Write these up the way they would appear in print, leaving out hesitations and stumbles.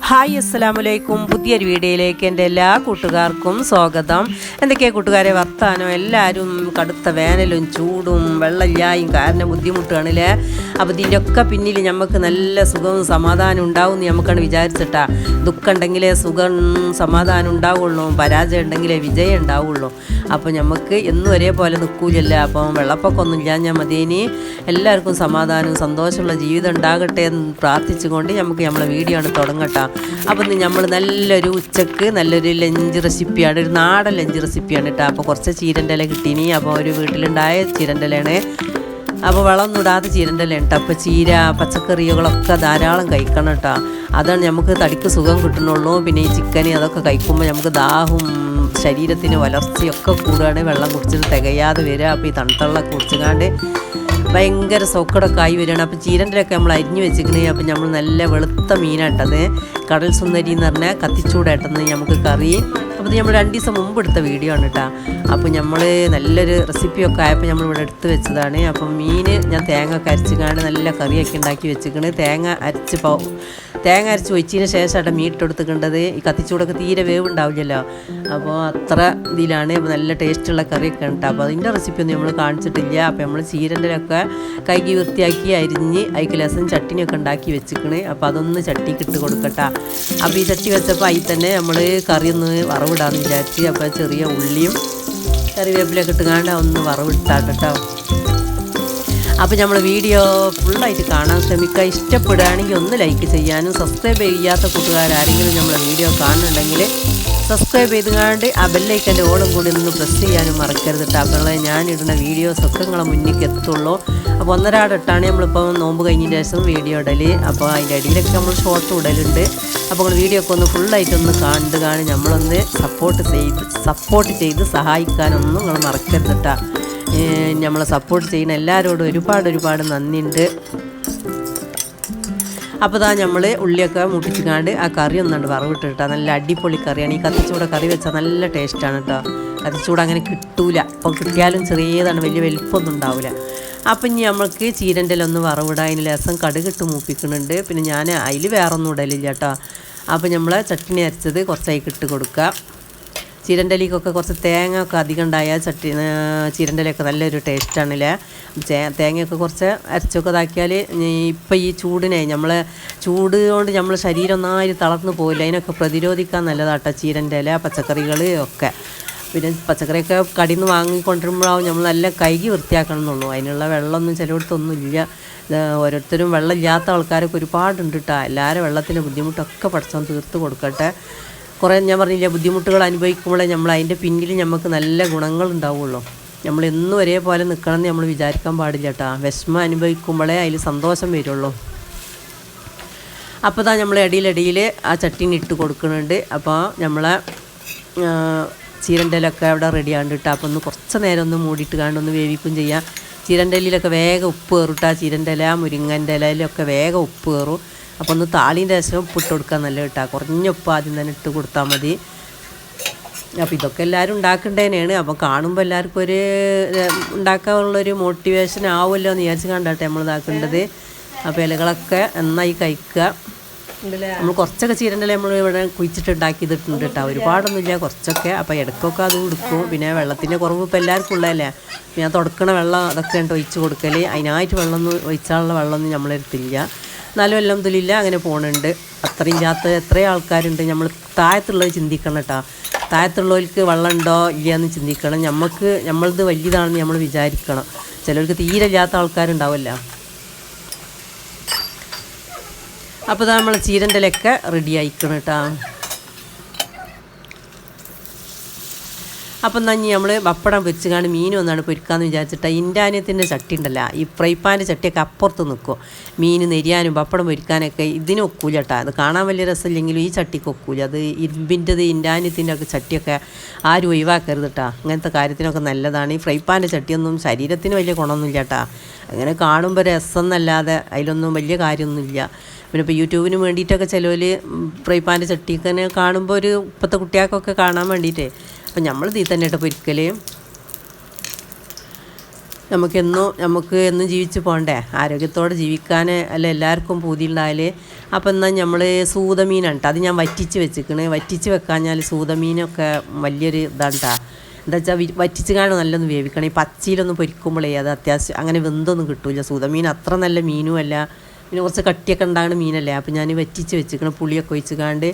Hi അസ്സലാമലൈക്കും. പുതിയൊരു വീഡിയോയിലേക്ക് എൻ്റെ എല്ലാ കൂട്ടുകാർക്കും സ്വാഗതം. എന്തൊക്കെയാണ് കൂട്ടുകാരെ വർത്താനം? എല്ലാവരും കടുത്ത വേനലും ചൂടും വെള്ളമില്ലായും കാരണം ബുദ്ധിമുട്ടാണല്ലേ. അപ്പോൾ ഇതിൻ്റെയൊക്കെ പിന്നിൽ നമുക്ക് നല്ല സുഖവും സമാധാനം ഉണ്ടാവും എന്ന് നമുക്കാണ് വിചാരിച്ചിട്ടാ. ദുഃഖം ഉണ്ടെങ്കിലേ സുഖം സമാധാനം ഉണ്ടാവുള്ളൂ, പരാജയം ഉണ്ടെങ്കിലേ വിജയം ഉണ്ടാവുള്ളൂ. അപ്പോൾ നമുക്ക് എന്നും ഒരേപോലെ നിൽക്കൂലല്ല. അപ്പം വെള്ളപ്പൊക്കമൊന്നും ഇല്ലാഞ്ഞാൽ മതിയേനി എല്ലാവർക്കും സമാധാനവും സന്തോഷമുള്ള ജീവിതം ഉണ്ടാകട്ടെ എന്ന് പ്രാർത്ഥിച്ചുകൊണ്ട് നമുക്ക് നമ്മളെ വീഡിയോ ആണ് തുടങ്ങട്ടെ. അപ്പം നമ്മൾ നല്ലൊരു ഉച്ചക്ക് നല്ലൊരു ലഞ്ച് റെസിപ്പിയാണ്, ഒരു നാടൻ ലഞ്ച് റെസിപ്പിയാണ് കേട്ടോ. അപ്പോൾ കുറച്ച് ചീരൻ്റെ ഇല കിട്ടീനി. അപ്പോൾ ഒരു വീട്ടിലുണ്ടായ ചീരൻ്റെ ഇലയാണ്. അപ്പോൾ വളമൊന്നും ഇടാതെ ചീരൻ്റെ ഇല ഉണ്ട്. അപ്പോൾ ചീര പച്ചക്കറികളൊക്കെ ധാരാളം കഴിക്കണം കേട്ടോ. അതാണ് നമുക്ക് തടിക്ക് സുഖം കിട്ടുന്നുള്ളൂ. പിന്നെ ഈ ചിക്കൻ അതൊക്കെ കഴിക്കുമ്പോൾ നമുക്ക് ദാഹവും ശരീരത്തിന് വളർച്ചയൊക്കെ കൂടുകയാണ്. വെള്ളം കുടിച്ചിട്ട് തികയാതെ വരിക. അപ്പോൾ ഈ തണുത്തുള്ള കുടിച്ചുകാണ്ട് ഭയങ്കര സോക്കടൊക്കെ ആയി വരികയാണ്. അപ്പോൾ ചീരൻ്റെയൊക്കെ നമ്മൾ അരിഞ്ഞ് വെച്ചിരിക്കണേ. അപ്പോൾ നമ്മൾ നല്ല വെളുത്ത മീനായിട്ടത്, കടൽ സുന്ദരി എന്ന് പറഞ്ഞാൽ കത്തിച്ചൂടായിട്ടെന്ന് നമുക്ക് കറി. അപ്പോൾ ഇത് നമ്മൾ 2 ദിവസം മുമ്പ് എടുത്ത വീഡിയോ ആണ് കേട്ടോ. അപ്പോൾ നമ്മൾ നല്ലൊരു റെസിപ്പിയൊക്കെ ആയപ്പോൾ നമ്മളിവിടെ എടുത്ത് വെച്ചതാണ്. അപ്പം മീൻ ഞാൻ തേങ്ങ ഒക്കെ അരച്ചുകാണ്ട് നല്ല കറിയൊക്കെ ഉണ്ടാക്കി വെച്ചിരിക്കണേ. തേങ്ങ അരച്ച് ഒഴിച്ചതിന് ശേഷമായിട്ട് മീൻ ഇട്ടെടുത്തിക്കേണ്ടത്. ഈ കത്തിച്ചൂടൊക്കെ തീരെ വേവ് ഉണ്ടാവില്ലല്ലോ. അപ്പോൾ അത്ര ഇതിലാണ്. അപ്പോൾ നല്ല ടേസ്റ്റുള്ള കറിയൊക്കെ ഉണ്ട്. അപ്പോൾ അതിൻ്റെ റെസിപ്പിയൊന്നും നമ്മൾ കാണിച്ചിട്ടില്ല. അപ്പോൾ നമ്മൾ ചീരൻ്റെയൊക്കെ കൈകി വൃത്തിയാക്കി അരിഞ്ഞ് അതിക്ക് ലസം ചട്ടിനിയൊക്കെ ഉണ്ടാക്കി വെച്ചിക്കണേ. അപ്പോൾ അതൊന്ന് ചട്ടിക്ക് ഇട്ട് കൊടുക്കട്ടെ. അപ്പോൾ ഈ ചട്ടി വെച്ചപ്പോൾ അതിൽ തന്നെ നമ്മൾ കറിയൊന്ന് വറവിടാമെന്ന് വിചാരിച്ച്. അപ്പോൾ ചെറിയ ഉള്ളിയും കറിവേപ്പിലൊക്കെ ഇട്ടുകാണ്ട് ഒന്ന് വറവിട്ടാട്ടോ. അപ്പോൾ നമ്മൾ വീഡിയോ ഫുള്ളായിട്ട് കാണാൻ ശ്രമിക്കുക. ഇഷ്ടപ്പെടുകയാണെങ്കിൽ ഒന്ന് ലൈക്ക് ചെയ്യാനും, സബ്സ്ക്രൈബ് ചെയ്യാത്ത കൂട്ടുകാരെങ്കിലും നമ്മളെ വീഡിയോ കാണുന്നുണ്ടെങ്കിൽ സബ്സ്ക്രൈബ് ചെയ്തുകൊണ്ട് ആ ബെല്ലൈക്കൻ്റെ ഓളും കൂടി ഒന്ന് പ്രസ് ചെയ്യാനും മറക്കരുത് കേട്ടോ. അപ്പോൾ ഞാനിടുന്ന വീഡിയോസൊക്കെ നിങ്ങളെ മുന്നിലേക്ക് എത്തുള്ളൂ. അപ്പോൾ 1.5 ഇട്ടാണ് നമ്മളിപ്പോൾ നോമ്പ് കഴിഞ്ഞതിന് ശേഷം വീഡിയോ ഇടൽ. അപ്പോൾ അതിൻ്റെ ഇടയിലൊക്കെ നമ്മൾ ഷോർട്ട് ഇടലുണ്ട്. അപ്പോൾ നിങ്ങൾ വീഡിയോ ഒക്കെ ഒന്ന് ഫുള്ളായിട്ടൊന്ന് കാണുക. നമ്മളൊന്ന് സപ്പോർട്ട് ചെയ്ത് സഹായിക്കാനൊന്നും നിങ്ങൾ മറക്കരുത് കേട്ടോ. നമ്മളെ സപ്പോർട്ട് ചെയ്യുന്ന എല്ലാവരോടും ഒരുപാട് നന്ദിയുണ്ട്. അപ്പോൾ ഇതാ നമ്മൾ ഉള്ളിയൊക്കെ മുട്ടിച്ചിക്കാണ്ട് ആ കറി ഒന്നുണ്ട് വറവിട്ടിട്ടാ. നല്ല അടിപൊളി കറിയാണ്. ഈ കത്തിച്ചൂട കറി വെച്ചാൽ നല്ല ടേസ്റ്റാണ് കേട്ടോ. കത്തിച്ചൂട അങ്ങനെ കിട്ടൂല. അപ്പോൾ കിട്ടിയാലും ചെറിയതാണ്, വലിയ വലിപ്പമൊന്നും ഉണ്ടാവില്ല. അപ്പം ഇനി നമ്മൾക്ക് ചീരൻ്റെ ഒന്ന് വറവിടാൻ അതിന് ലേസം കടുകിട്ട് മൂപ്പിക്കുന്നുണ്ട്. പിന്നെ ഞാൻ അതിൽ വേറൊന്നും ഇടലില്ല കേട്ടോ. അപ്പോൾ നമ്മൾ ചട്ടിനി അരച്ചത് കുറച്ചായി ഇട്ട് കൊടുക്കുക. ചീരൻ്റെ ഇലക്കൊക്കെ കുറച്ച് തേങ്ങ ഒക്കെ അധികം ഉണ്ടായാൽ ചീരൻ്റെ ഇലയൊക്കെ നല്ലൊരു ടേസ്റ്റാണല്ലേ. തേങ്ങയൊക്കെ കുറച്ച് അരച്ചൊക്കെ ഇതാക്കിയാൽ ഇപ്പം ഈ ചൂടിനെ ചൂട് കൊണ്ട് നമ്മൾ ശരീരം ഒന്നായി തളർന്നു പോയില്ല. അതിനൊക്കെ പ്രതിരോധിക്കാൻ നല്ലതാട്ടോ ചീരൻ്റെ ഇല, പച്ചക്കറികൾ ഒക്കെ. പിന്നെ പച്ചക്കറിയൊക്കെ കടയിൽ നിന്ന് വാങ്ങിക്കൊണ്ടിരുമ്പോഴാവും നമ്മൾ നല്ല കഴുകി വൃത്തിയാക്കണം എന്നുള്ളൂ. അതിനുള്ള വെള്ളമൊന്നും ചിലയിടത്തൊന്നും ഇല്ല. ഓരോരുത്തരും വെള്ളമില്ലാത്ത ആൾക്കാരൊക്കെ ഒരുപാടുണ്ട് കേട്ടോ. എല്ലാവരും വെള്ളത്തിൻ്റെ ബുദ്ധിമുട്ടൊക്കെ പഠിച്ചാൽ തീർത്ത് കൊടുക്കട്ടെ. കുറേ ഞാൻ പറഞ്ഞില്ല, ബുദ്ധിമുട്ടുകൾ അനുഭവിക്കുമ്പോഴേ നമ്മൾ അതിൻ്റെ പിന്നിൽ നമുക്ക് നല്ല ഗുണങ്ങൾ ഉണ്ടാവുള്ളൂ. നമ്മളെന്നും ഒരേപോലെ നിൽക്കണമെന്ന് നമ്മൾ വിചാരിക്കാൻ പാടില്ല കേട്ടോ. വിഷമം അനുഭവിക്കുമ്പോഴേ അതിൽ സന്തോഷം വരുള്ളൂ. അപ്പോൾ നമ്മൾ ഇടയിൽ ആ ചട്ടിനി ഇട്ട് കൊടുക്കുന്നുണ്ട്. അപ്പോൾ നമ്മളെ ചീരൻ്റെ ഇലയൊക്കെ അവിടെ റെഡിയാണ്ട് കേട്ടോ. അപ്പോൾ ഒന്ന് കുറച്ച് നേരം ഒന്ന് മൂടിയിട്ട് ഒന്ന് വേവിക്കും ചെയ്യാം. ചീരൻ്റെ ഇലയിലൊക്കെ വേഗം ഉപ്പ് കയറും. ചീരൻ്റെ ഇല മുരിങ്ങൻ്റെ ഇലയിലൊക്കെ വേഗം ഉപ്പ് കയറും. അപ്പോൾ ഒന്ന് താളിൻ്റെ ശേഷം ഉപ്പിട്ട് കൊടുക്കാൻ നല്ല കേട്ടോ. കുറഞ്ഞ ഉപ്പ് ആദ്യം തന്നെ ഇട്ട് കൊടുത്താൽ മതി. അപ്പോൾ ഇതൊക്കെ എല്ലാവരും ഉണ്ടാക്കേണ്ടതന്നെയാണ്. അപ്പോൾ കാണുമ്പോൾ എല്ലാവർക്കും ഒരു ഉണ്ടാക്കാനുള്ളൊരു മോട്ടിവേഷൻ ആവുമല്ലോ എന്ന് വിചാരിച്ച് കണ്ടാട്ടെ നമ്മൾ ഇതാക്കേണ്ടത്. അപ്പോൾ ഇലകളൊക്കെ നന്നായി കഴിക്കുക. നമ്മൾ കുറച്ചൊക്കെ ചീരൻ്റെ ഇല നമ്മൾ ഇവിടെ കുഴിച്ചിട്ട് ഉണ്ടാക്കിയിട്ടുണ്ട് കേട്ടോ. ഒരുപാടൊന്നുമില്ല, കുറച്ചൊക്കെ. അപ്പോൾ ഇടയ്ക്കൊക്കെ അത് കൊടുക്കും. പിന്നെ വെള്ളത്തിൻ്റെ കുറവ് ഇപ്പോൾ എല്ലാവർക്കും ഉള്ളതല്ലേ. ഞാൻ തുടക്കണ വെള്ളം അതൊക്കെ ഉണ്ട് ഒഴിച്ച് കൊടുക്കൽ. അതിനായിട്ട് ഒഴിച്ചാലുള്ള വെള്ളമൊന്നും നമ്മളെടുത്തില്ല. എന്നാലും അൽഹംദുലില്ലാ അങ്ങനെ പോകുന്നുണ്ട്. അത്രയും എത്രയും ആൾക്കാരുണ്ട്. നമ്മൾ താഴത്തുള്ളത് ചിന്തിക്കണം കേട്ടോ. താഴത്തുള്ളവർക്ക് വെള്ളം ഉണ്ടോ ഇല്ലയെന്ന് ചിന്തിക്കണം. നമ്മളത് വലിയതാണെന്ന് നമ്മൾ വിചാരിക്കണം. ചിലർക്ക് തീരെ ഇല്ലാത്ത ആൾക്കാരുണ്ടാവുമല്ലോ. അപ്പോൾ നമ്മൾ ചീരൻ്റെ ഇലയൊക്കെ റെഡി ആയിക്കണം കേട്ടോ. അപ്പം എന്നാൽ നമ്മൾ പപ്പടം വെച്ചുകാണ്ട് മീനും ഒന്നാണ് പൊരിക്കാമെന്ന് വിചാരിച്ചിട്ട് ഇൻഡാനിയത്തിൻ്റെ ചട്ടി ഉണ്ടല്ലോ, ഈ ഫ്രൈ പാൻ്റെ ചട്ടിയൊക്കെ അപ്പുറത്ത് നിൽക്കും. മീൻ നെരിയാനും പപ്പടം പൊരിക്കാനൊക്കെ ഇതിന് ഒക്കൂല കേട്ടോ. അത് കാണാൻ വലിയ രസമില്ലെങ്കിലും ഈ ചട്ടിക്ക് ഒക്കൂല. അത് ഇരുമ്പിൻ്റെത് ഇൻഡാനിയത്തിൻ്റെ ഒക്കെ ചട്ടിയൊക്കെ ആരും ഒഴിവാക്കരുത് കേട്ടോ. അങ്ങനത്തെ കാര്യത്തിനൊക്കെ നല്ലതാണ്. ഈ ഫ്രൈ പാൻ്റെ ചട്ടിയൊന്നും ശരീരത്തിന് വലിയ ഗുണമൊന്നുമില്ല കേട്ടോ. അങ്ങനെ കാണുമ്പോൾ രസം എന്നല്ലാതെ അതിലൊന്നും വലിയ കാര്യമൊന്നുമില്ല. പിന്നെ ഇപ്പോൾ യൂട്യൂബിന് വേണ്ടിയിട്ടൊക്കെ ചിലവർ ഫ്രൈ പാൻ്റെ ചട്ടിയൊക്കെ കാണുമ്പോൾ ഒരു ഇപ്പോഴത്തെ കുട്ടികൾക്കൊക്കെ കാണാൻ വേണ്ടിയിട്ടേ. അപ്പം നമ്മൾ ഇതിൽ തന്നെ ഇട്ട് പൊരിക്കൽ. നമുക്ക് എന്നും ജീവിച്ച് പോകണ്ടേ, ആരോഗ്യത്തോടെ ജീവിക്കാൻ അല്ല എല്ലാവർക്കും പൂതിയുണ്ടായാൽ. അപ്പം എന്നാൽ നമ്മൾ സൂതമീനാണ് കേട്ടോ, അത് ഞാൻ വറ്റിച്ച് വെച്ചിക്കണ്. വറ്റിച്ച് വെക്കാഞ്ഞാൽ സൂതമീനൊക്കെ വലിയൊരു ഇതാണ് കേട്ടോ. എന്താ വെച്ചാൽ വറ്റിച്ച് കാണാൻ നല്ലൊന്ന് വേവിക്കണം. ഈ പച്ചയിലൊന്നും പൊരിക്കുമ്പോഴേ അത് അത്യാവശ്യം അങ്ങനെ വെന്തൊന്നും കിട്ടില്ല. സൂതമീൻ അത്ര നല്ല മീനും അല്ല, പിന്നെ കുറച്ച് കട്ടിയൊക്കെ ഉണ്ടാകുന്ന മീനല്ലേ. അപ്പോൾ ഞാൻ വറ്റിച്ച് വെച്ചിക്കണം, പുളിയൊക്കെ ഒഴിച്ച് കാണ്ട്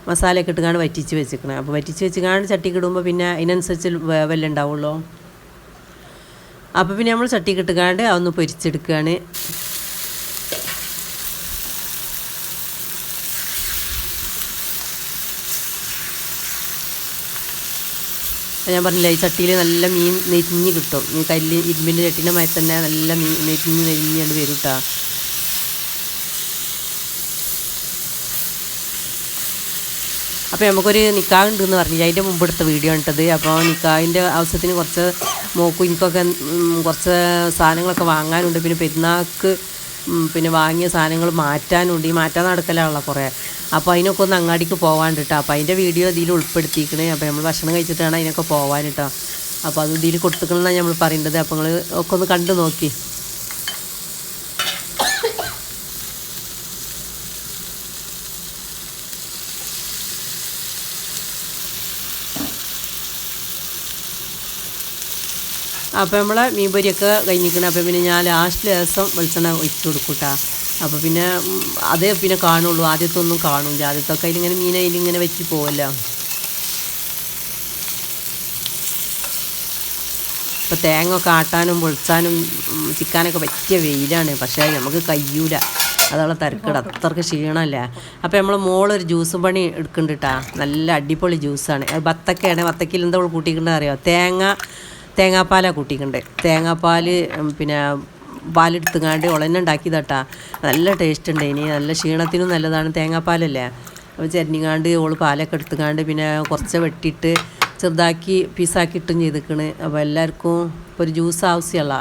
മസാലയൊക്കെ ഇട്ട് കാണ്ട് വറ്റിച്ച് വെച്ചിക്കണം. അപ്പോൾ വറ്റിച്ച് വെച്ച് കാണ്ട് ചട്ടിക്ക് ഇടുമ്പോൾ പിന്നെ അതിനനുസരിച്ച് വേവല്ലേ ഉണ്ടാവുള്ളൂ. അപ്പോൾ പിന്നെ നമ്മൾ ചട്ടിക്ക് ഇട്ട് കാണ്ട് അതൊന്ന് പൊരിച്ചെടുക്കുകയാണ്. ഞാൻ പറഞ്ഞില്ല, ഈ ചട്ടിയിൽ നല്ല മീൻ നെരിഞ്ഞ് കിട്ടും. ഈ ഇരുമ്പിൻ്റെ ചട്ടീൻ്റെ മയത്ത് തന്നെ നല്ല മീൻ നെരിഞ്ഞാണ്ട് വരും കേട്ടോ. അപ്പോൾ നമുക്കൊരു നിക്കാഹ് ഉണ്ടെന്ന് പറഞ്ഞില്ല, അതിൻ്റെ മുമ്പ് എടുത്ത വീഡിയോ ഇട്ടത്. അപ്പോൾ നിക്കാഹിൻ്റെ ആവശ്യത്തിന് കുറച്ച് എനിക്കൊക്കെ കുറച്ച് സാധനങ്ങളൊക്കെ വാങ്ങാനുണ്ട്. പിന്നെ പെരുന്നാൾക്ക് പിന്നെ വാങ്ങിയ സാധനങ്ങൾ മാറ്റാനുണ്ട്. ഈ മാറ്റാൻ നടക്കലാണല്ലോ കുറേ. അപ്പോൾ അതിനൊക്കെ ഒന്ന് അങ്ങാടിക്ക് പോകാൻ കേട്ടോ. അപ്പോൾ അതിൻ്റെ വീഡിയോ ഇതിൽ ഉൾപ്പെടുത്തിയിരിക്കണേ. അപ്പോൾ നമ്മൾ ഭക്ഷണം കഴിച്ചിട്ടാണ് അതിനൊക്കെ പോകാൻ കേട്ടോ. അപ്പോൾ അത് ഇതിൽ കൊടുത്തിക്കണമെന്നാണ് നമ്മൾ പറയേണ്ടത്. അപ്പോൾ നിങ്ങൾ ഒക്കെ ഒന്ന് കണ്ടു നോക്കി. അപ്പോൾ നമ്മളെ മീൻ പൊരിയൊക്കെ കഴിഞ്ഞിരിക്കണം. അപ്പോൾ പിന്നെ ഞാൻ ലാസ്റ്റ് ദിവസം വെളിച്ചെണ്ണ ഒഴിച്ച് കൊടുക്കും കേട്ടോ. അപ്പോൾ പിന്നെ അതേ പിന്നെ കാണുള്ളൂ, ആദ്യത്തെ ഒന്നും കാണില്ല. ആദ്യത്തൊക്കെ അതിലിങ്ങനെ മീൻ അതിലിങ്ങനെ വെച്ച് പോവല്ലോ. ഇപ്പോൾ തേങ്ങ ഒക്കെ ആട്ടാനും പൊളിച്ചാനും ചിക്കാനൊക്കെ പറ്റിയ വെയിലാണ്. പക്ഷേ നമുക്ക് കഴിയൂല, അതുള്ള തിരക്കട അത്രക്ക് ക്ഷീണമല്ലേ. അപ്പോൾ നമ്മൾ മോളൊരു ജ്യൂസും പണി എടുക്കുന്നുണ്ട് കേട്ടോ. നല്ല അടിപൊളി ജ്യൂസാണ്. അത് ബത്തക്കയാണ്. ബത്തക്കയിൽ എന്താ കൂട്ടിക്കേണ്ടത് അറിയാമോ? തേങ്ങാപ്പാലാണ് കൂട്ടിക്കണ്ടേ. തേങ്ങാപ്പാൽ പിന്നെ പാലെടുത്തുകാണ്ട് ഉളന്നെ ഉണ്ടാക്കിയതാട്ടാ. നല്ല ടേസ്റ്റ് ഉണ്ട്. ഇനി നല്ല ക്ഷീണത്തിനും നല്ലതാണ് തേങ്ങാപ്പാലല്ലേ. അപ്പോൾ ചരിഞ്ഞിങ്ങാണ്ട് ഓള് പാലൊക്കെ എടുത്തുകാണ്ട് പിന്നെ കുറച്ച് വെട്ടിയിട്ട് ചെറുതാക്കി പീസാക്കി ഇട്ടും ചെയ്തിക്കണ്. അപ്പോൾ എല്ലാവർക്കും ഇപ്പോൾ ഒരു ജ്യൂസ് ആവശ്യമല്ല.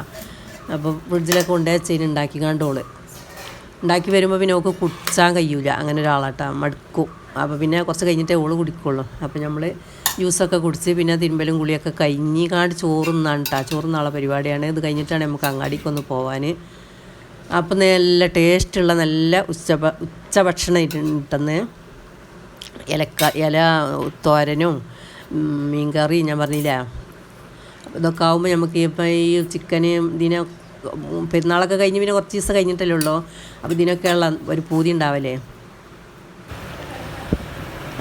അപ്പോൾ ഫ്രിഡ്ജിലൊക്കെ കൊണ്ടുവച്ച് ഉണ്ടാക്കിക്കാണ്ട് ഓള് ഉണ്ടാക്കി വരുമ്പോൾ പിന്നെ ഓൾക്ക് കുടിച്ചാൻ കഴിയൂല. അങ്ങനെ ഒരാളാട്ടാ, മടുക്കും. അപ്പോൾ പിന്നെ കുറച്ച് കഴിഞ്ഞിട്ടേ ഓള് കുടിക്കുള്ളൂ. അപ്പോൾ നമ്മൾ ജ്യൂസൊക്കെ കുടിച്ച് പിന്നെ തിരുമ്പലും കുളിയൊക്കെ കഴിഞ്ഞിക്കാണ്ട് ചോറുന്നാണ് കേട്ടോ. ചോറുന്നുള്ള പരിപാടിയാണ്. ഇത് കഴിഞ്ഞിട്ടാണ് നമുക്ക് അങ്ങാടിക്കൊന്ന് പോകാൻ. അപ്പം നല്ല ടേസ്റ്റുള്ള നല്ല ഉച്ചഭക്ഷണം ഇട്ടെന്ന് ഇല തോരനും മീൻകറി ഞാൻ പറഞ്ഞില്ലേ. ഇതൊക്കെ ആകുമ്പോൾ നമുക്ക് ഇപ്പം ഈ ചിക്കന് ഇതിനെ പെരുന്നാളൊക്കെ കഴിഞ്ഞ് പിന്നെ കുറച്ച് ദിവസം കഴിഞ്ഞിട്ടല്ലേ ഉള്ളൂ. അപ്പോൾ ഇതിനൊക്കെയുള്ള ഒരു പൂതി ഉണ്ടാവല്ലേ.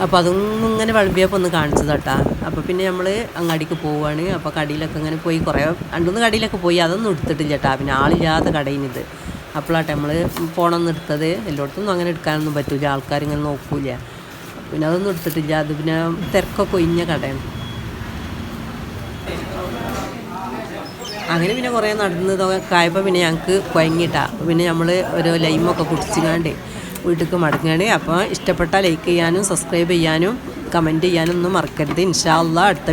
അപ്പോൾ അതൊന്നും ഇങ്ങനെ വിളമ്പിയപ്പോൾ ഒന്ന് കാണിച്ചത് കേട്ടോ. അപ്പോൾ പിന്നെ നമ്മൾ അങ്ങാടിക്ക് പോവുകയാണ്. അപ്പോൾ കടയിലൊക്കെ ഇങ്ങനെ പോയി കുറേ 2-3 കടയിലൊക്കെ പോയി. അതൊന്നും എടുത്തിട്ടില്ല കേട്ടോ. പിന്നെ ആളില്ലാത്ത കടയിനിത്. അപ്പോഴാട്ടെ നമ്മൾ ഫോണൊന്നും എടുത്തത്. എല്ലായിടത്തൊന്നും അങ്ങനെ എടുക്കാനൊന്നും പറ്റില്ല, ആൾക്കാരിങ്ങനെ നോക്കൂല. പിന്നെ അതൊന്നും എടുത്തിട്ടില്ല. അത് പിന്നെ തിരക്കൊക്കെ ഒഴിഞ്ഞ കടയാണ്. അങ്ങനെ പിന്നെ കുറേ നടന്നതൊക്കെ ആയപ്പോൾ പിന്നെ ഞങ്ങൾക്ക് കുഴങ്ങിയിട്ടാണ്. അപ്പോൾ പിന്നെ നമ്മൾ ഒരു ലൈമൊക്കെ കുടിച്ചിങ്ങാണ്ട് വീട്ടിലേക്ക് മടങ്ങുകയാണ്. അപ്പോൾ ഇഷ്ടപ്പെട്ടാൽ ലൈക്ക് ചെയ്യാനും സബ്സ്ക്രൈബ് ചെയ്യാനും കമൻറ്റ് ചെയ്യാനും ഒന്നും മറക്കരുത്. ഇൻഷാ അല്ലാഹ് അടുത്ത